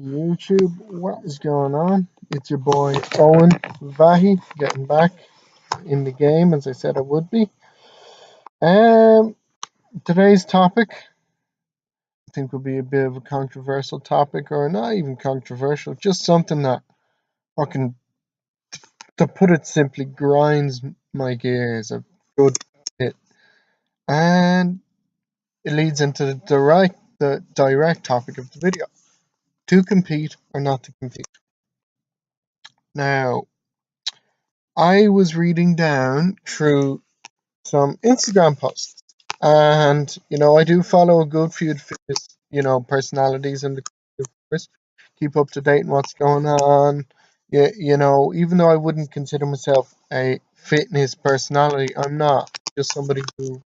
YouTube, what is going on? It's your boy Owen Vahi getting back in the game as I said I would be. Um, Today's topic I think will be a bit of a controversial topic, or not even controversial, just something that fucking, to put it simply, grinds my gears a good bit, and it leads into the direct topic of the video: to compete or not to compete. Now, I was reading down through some Instagram posts, and I do follow a good few fitness, personalities in the course, keep up to date on what's going on. Yeah, even though I wouldn't consider myself a fitness personality, I'm not. Just somebody who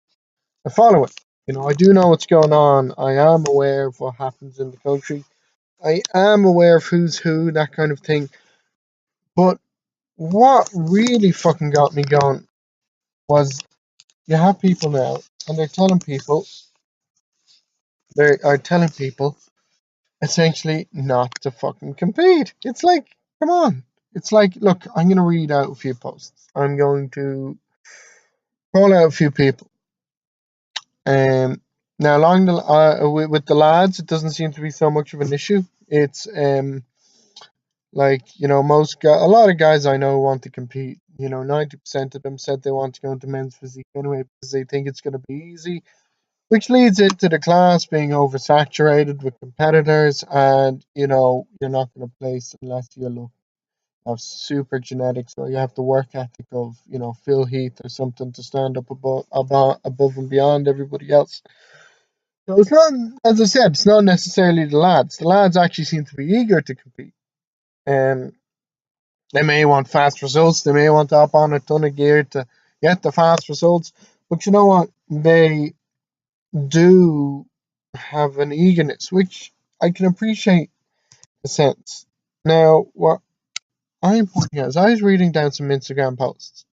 I follow it. I do know what's going on. I am aware of what happens in the country. I am aware of who's who, that kind of thing. But what really fucking got me going was, you have people now, and they are telling people essentially not to fucking compete. It's like, come on. It's like, look, I'm going to read out a few posts. I'm going to call out a few people. Now, along with the lads, it doesn't seem to be so much of an issue. It's like, a lot of guys I know want to compete. 90% of them said they want to go into men's physique anyway because they think it's going to be easy, which leads into the class being oversaturated with competitors, and you're not going to place unless you have super genetics, or you have the work ethic of Phil Heath or something to stand up above and beyond everybody else. So it's not, as I said, it's not necessarily the lads. The lads actually seem to be eager to compete, and they may want fast results. They may want to hop on a ton of gear to get the fast results, but you know what? They do have an eagerness, which I can appreciate the sense. Now, what I'm pointing out is, I was reading down some Instagram posts,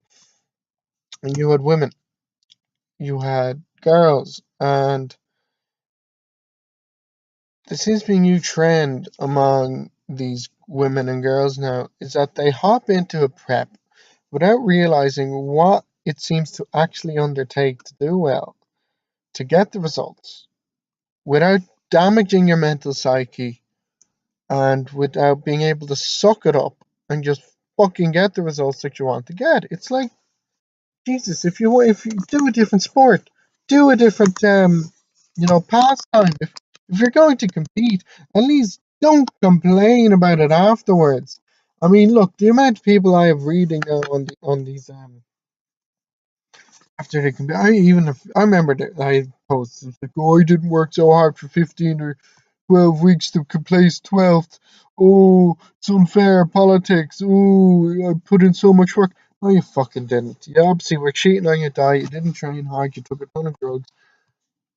and you had women, you had girls, and there seems to be a new trend among these women and girls now, is that they hop into a prep without realizing what it seems to actually undertake to do well, to get the results, without damaging your mental psyche, and without being able to suck it up and just fucking get the results that you want to get. It's like, Jesus, if you do a different sport, do a different pastime. If you're going to compete, at least don't complain about it afterwards. I mean, look, the amount of people I have reading now on these after they compete. I remember that I had posts like, "Oh, I didn't work so hard for 15 or 12 weeks to place 12th. Oh, it's unfair politics. Oh, I put in so much work." No, you fucking didn't. You obviously were cheating on your diet. You didn't train hard. You took a ton of drugs.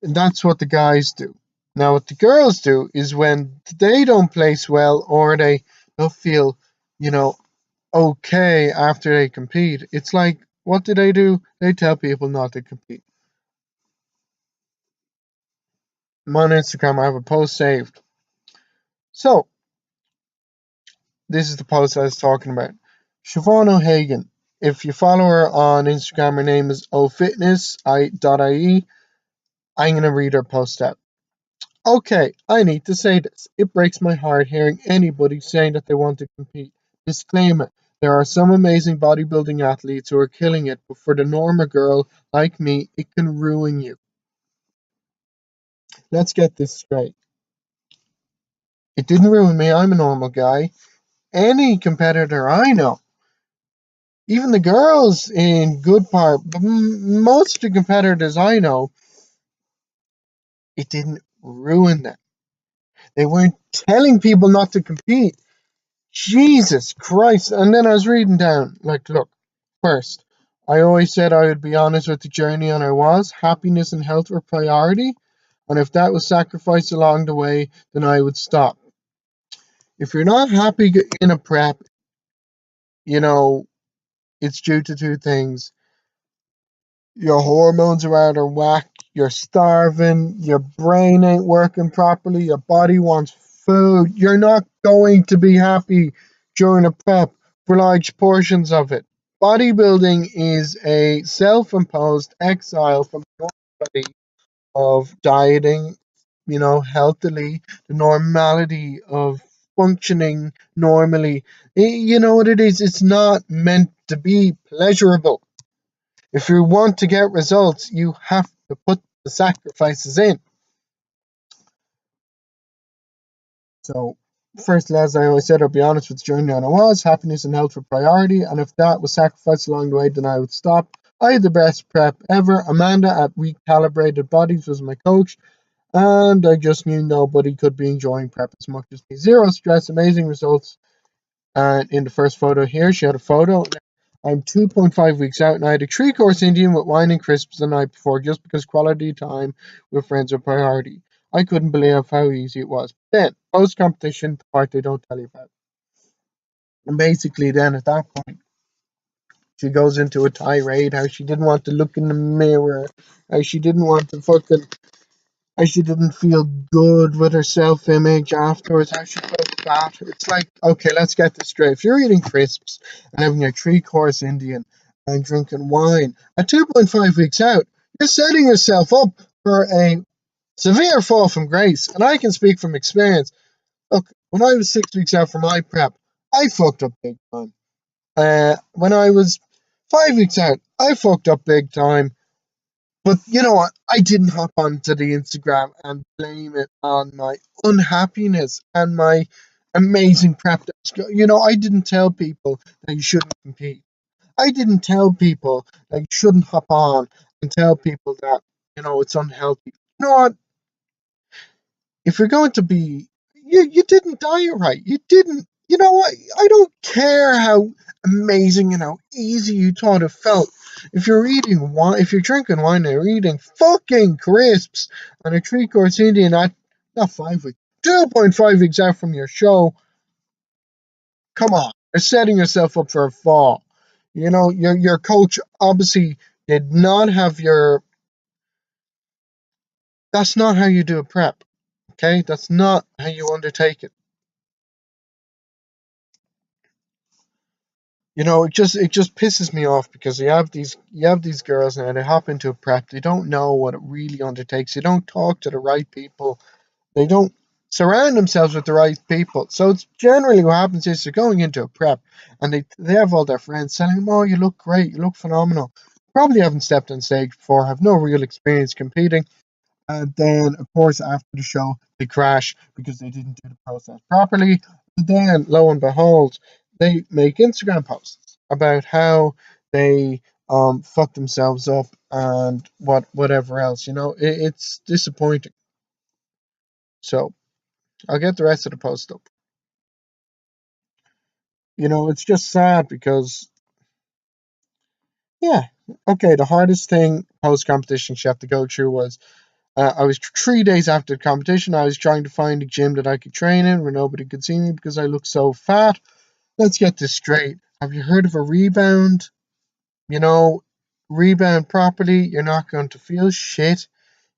And that's what the guys do. Now, what the girls do is, when they don't place well, or they don't feel, you know, okay after they compete, it's like, what do? They tell people not to compete. I'm on Instagram. I have a post saved. So, this is the post I was talking about. Siobhan O'Hagan. If you follow her on Instagram, her name is ofitness.ie. I'm going to read her post out. Okay, I need to say this. It breaks my heart hearing anybody saying that they want to compete. Disclaimer: there are some amazing bodybuilding athletes who are killing it, but for the normal girl like me, it can ruin you. Let's get this straight. It didn't ruin me. I'm a normal guy. Any competitor I know, even the girls in good part, but most of the competitors I know, it didn't ruin them. They weren't telling people not to compete. Jesus Christ. And then I was reading down, like, look, first, I always said I would be honest with the journey, and I was. Happiness and health were priority, and if that was sacrificed along the way, then I would stop. If you're not happy in a prep, it's due to two things. Your hormones are out of whack, you're starving, your brain ain't working properly, your body wants food. You're not going to be happy during a prep for large portions of it. Bodybuilding is a self-imposed exile from the normality of dieting, healthily, the normality of functioning normally. You know what it is? It's not meant to be pleasurable. If you want to get results, you have to put the sacrifices in. So, first, as I always said, I'll be honest with the journey on I was. Happiness and health were priority, and if that was sacrificed along the way, then I would stop. I had the best prep ever. Amanda at Recalibrated Bodies was my coach, and I just knew nobody could be enjoying prep as much as me. Zero stress, amazing results. And in the first photo here, she had a photo. I'm 2.5 weeks out, and I had a 3-course Indian with wine and crisps the night before, just because quality time with friends were priority. I couldn't believe how easy it was. Then, post competition, the part they don't tell you about. And basically, then at that point, she goes into a tirade how she didn't want to look in the mirror, how she didn't want to fucking, how she didn't feel good with her self image afterwards, how she felt fat. It's like, okay, let's get this straight. If you're eating crisps and having a 3-course Indian and drinking wine at 2.5 weeks out, you're setting yourself up for a severe fall from grace. And I can speak from experience. Look, when I was 6 weeks out from my prep, I fucked up big time. When I was 5 weeks out, I fucked up big time. But you know what? I didn't hop onto the Instagram and blame it on my unhappiness and my amazing prep. I didn't tell people that you shouldn't compete. I didn't tell people that you shouldn't hop on and tell people that, it's unhealthy. You know what? If you're going to be, you didn't diet right. You didn't. You know what? I don't care how amazing and how easy you thought it felt. If you're eating wine, if you're drinking wine and you're eating fucking crisps and a 3-course Indian at not 5 weeks, 2.5 weeks out from your show, come on, you're setting yourself up for a fall. Your coach obviously did not have your. That's not how you do a prep. Okay, that's not how you undertake it. It just pisses me off because you have these girls now, they hop into a prep, they don't know what it really undertakes, they don't talk to the right people, they don't surround themselves with the right people. So it's generally what happens is they're going into a prep and they have all their friends telling them, oh, you look great, you look phenomenal. Probably haven't stepped on stage before, have no real experience competing. And then, of course, after the show, they crash because they didn't do the process properly. And then, lo and behold, they make Instagram posts about how they fuck themselves up and whatever else. It's disappointing. So I'll get the rest of the post up. It's just sad because, yeah, okay, the hardest thing post competition she had to go through was I was 3 days after the competition. I was trying to find a gym that I could train in where nobody could see me because I look so fat. Let's get this straight. Have you heard of a rebound? Rebound properly. You're not going to feel shit.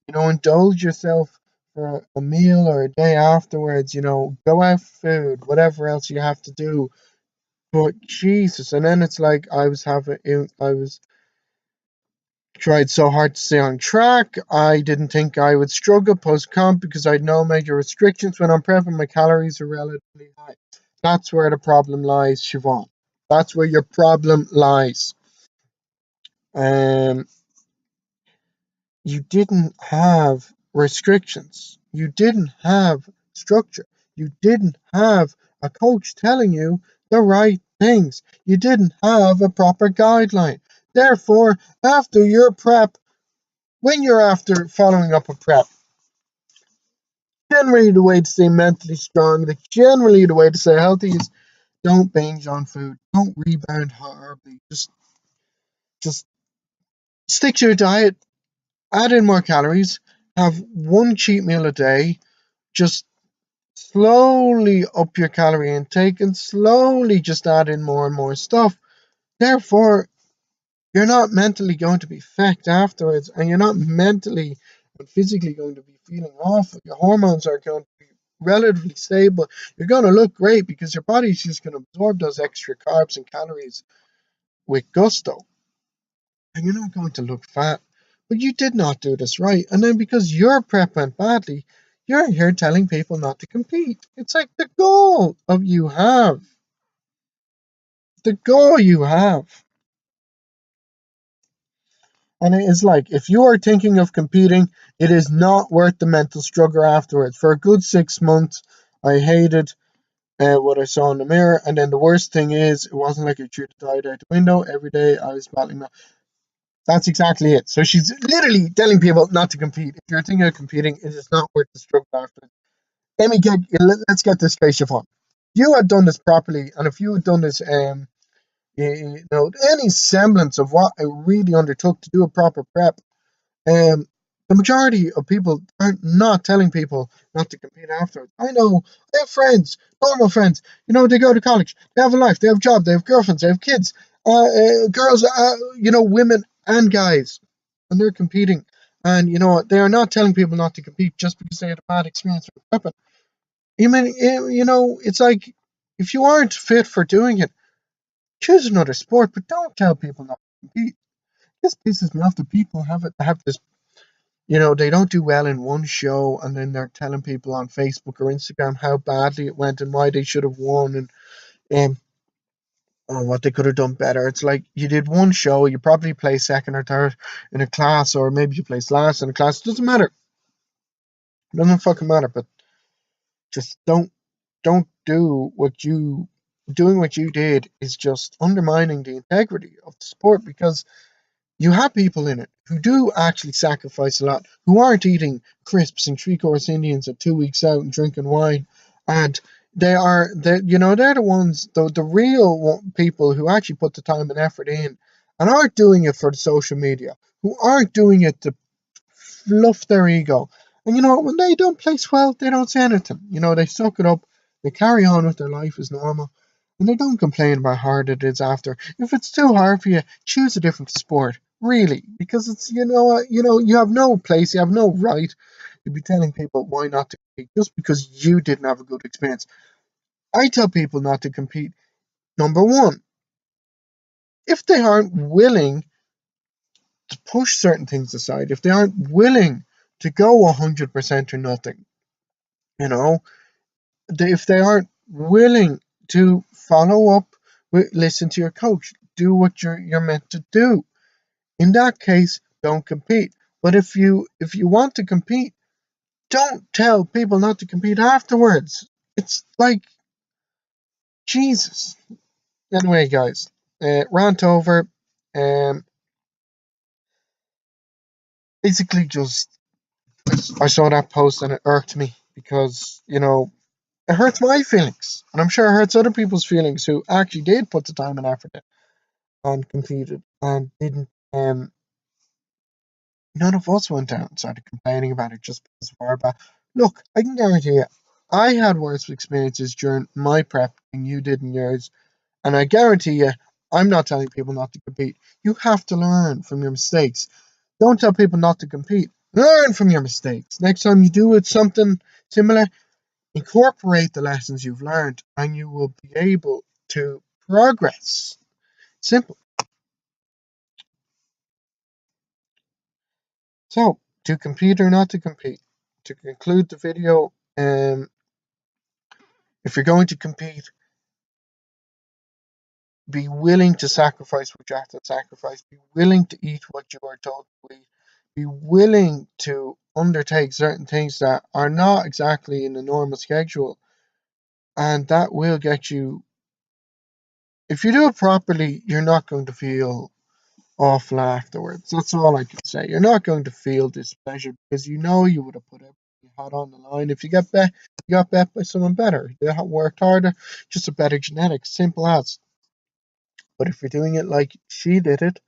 Indulge yourself for a meal or a day afterwards. Go out for food, whatever else you have to do. But Jesus, and then it's like I was tried so hard to stay on track. I didn't think I would struggle post comp because I had no major restrictions. When I'm prepping, my calories are relatively high. That's where the problem lies, Siobhan. That's where your problem lies. Um, you didn't have restrictions. You didn't have structure. You didn't have a coach telling you the right things. You didn't have a proper guideline. Therefore, after your prep, when you're after following up a prep, generally the way to stay mentally strong, generally the way to stay healthy is don't binge on food, don't rebound horribly, just stick to your diet, add in more calories, have one cheat meal a day, just slowly up your calorie intake and slowly just add in more and more stuff. Therefore, you're not mentally going to be fecked afterwards, and you're not mentally and physically going to be feeling awful. Your hormones are going to be relatively stable. You're going to look great because your body's just going to absorb those extra carbs and calories with gusto, and you're not going to look fat. But you did not do this right. And then because your prep went badly, you're here telling people not to compete. It's like the goal of you have. The goal you have. And it is like, if you are thinking of competing, it is not worth the mental struggle afterwards. For a good 6 months, I hated what I saw in the mirror. And then the worst thing is, it wasn't like I threw the diet out the window. Every day I was battling. That's exactly it. So she's literally telling people not to compete. If you're thinking of competing, it is not worth the struggle after. Let's get this straight, Siobhan. If you had done this properly, and if you had done this, any semblance of what I really undertook to do a proper prep, um, the majority of people are not telling people not to compete afterwards. I know, I have friends, normal friends. They go to college, they have a life, they have a job, they have girlfriends, they have kids, girls, women and guys, and they're competing. And they are not telling people not to compete just because they had a bad experience with a weapon. It's like, if you aren't fit for doing it, choose another sport, but don't tell people not to compete. This pisses me off. The people have this, they don't do well in one show, and then they're telling people on Facebook or Instagram how badly it went and why they should have won, and or what they could have done better. It's like, you did one show, you probably placed second or third in a class, or maybe you placed last in a class. It doesn't matter. It doesn't fucking matter. But just don't do what you doing. What you did is just undermining the integrity of the sport, because you have people in it who do actually sacrifice a lot, who aren't eating crisps and three-course Indians at 2 weeks out and drinking wine, and they're the ones, the real people who actually put the time and effort in, and aren't doing it for the social media, who aren't doing it to fluff their ego. And when they don't place well, they don't say anything. They suck it up, they carry on with their life as normal, and they don't complain about how hard it is after. If it's too hard for you, choose a different sport, really, because it's, you have no place, you have no right to be telling people why not to compete just because you didn't have a good experience. I tell people not to compete. Number one, if they aren't willing to push certain things aside, if they aren't willing to go 100% or nothing, you know, if they aren't willing to follow up with, listen to your coach, do what you're meant to do. In that case, don't compete. But if you want to compete, don't tell people not to compete afterwards. It's like, Jesus. Anyway, guys, rant over. Um, Basically, just I saw that post and it irked me because it hurts my feelings, and I'm sure it hurts other people's feelings who actually did put the time and effort in and competed and didn't. None of us went out and started complaining about it just because of our bad. Look, I can guarantee you, I had worse experiences during my prep than you did in yours, and I guarantee you, I'm not telling people not to compete. You have to learn from your mistakes. Don't tell people not to compete. Learn from your mistakes. Next time you do it something similar, incorporate the lessons you've learned, and you will be able to progress. Simple. So, to compete or not to compete? To conclude the video, if you're going to compete, be willing to sacrifice what you have to sacrifice. Be willing to eat what you are told to eat. Be willing to undertake certain things that are not exactly in the normal schedule. And that will get you, if you do it properly, you're not going to feel awful afterwards. That's all I can say. You're not going to feel displeasure because you would have put everything you had on the line. If you got bet by someone better. They worked harder, just a better genetics. Simple as. But if you're doing it like she did it,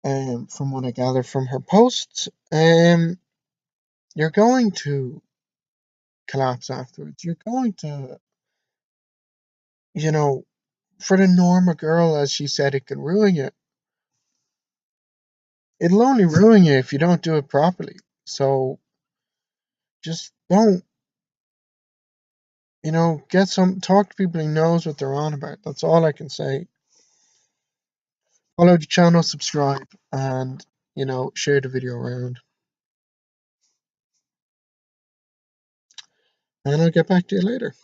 from what I gather from her posts, you're going to collapse afterwards. You're going to, you know, for the normal girl, as she said, it can ruin you. It'll only ruin you if you don't do it properly. So just don't talk to people who knows what they're on about. That's all I can say. Follow the channel, subscribe, and share the video around. And I'll get back to you later.